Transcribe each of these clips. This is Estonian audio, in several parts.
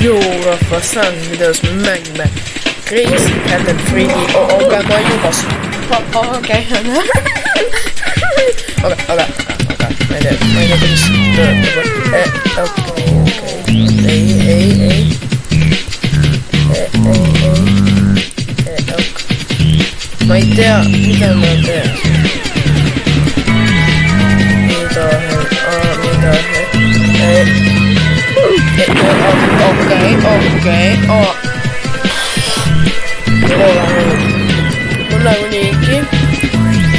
Rahvas, tänases videos me mängime Crazy Cat and Freddy. Okei, ma juba okei, ma ei tea, kuidas töötab. Ma ei tea, mida ma teen. Okei. Mul nagu niigi.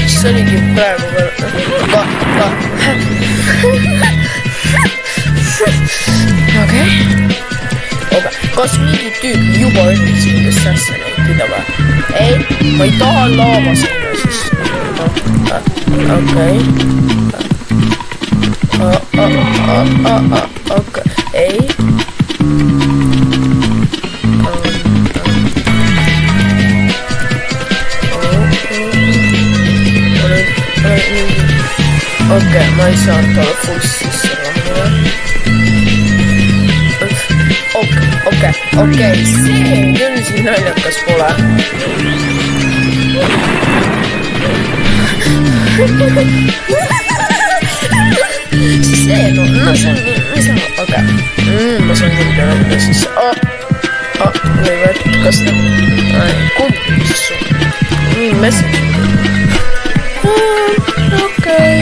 See oligi praegu Okei. Kas mingi tüüp juba üritas mingist sassi neid pidama? Ei, ma ei taha laava sinna siis. Okei. Ei. Okei, ma ei saanud talle full sisse lahmida. Okei, see küll siin naljakas pole. See, no see on nii, okei. Ma saan küll peale mida sisse. Või võetud, kas ta... Kumb siis sul? Message. Okei.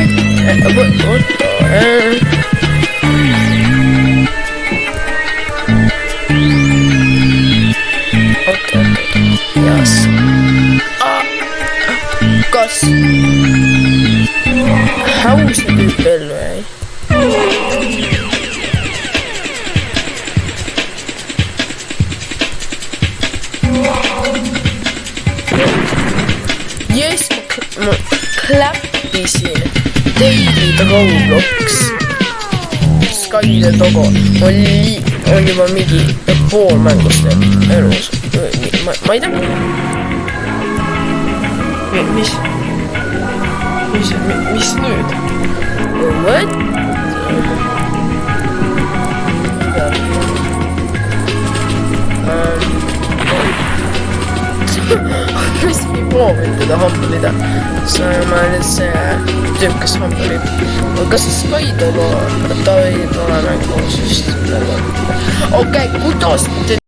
Okei. Jas. Kas? Hausi tüüp ellu jäi. Jess, ma kläppisin David Roblox Skyde Togo on juba mingi pool mängust elus. Ma ei tea. Mis nüüd? What? Mis ei proovin teda hambelida. See on nüüd see tüüp, kes hambelib. Kas see Skyde Togo? Ta ei ole mängu, sest... Okei, kuidas te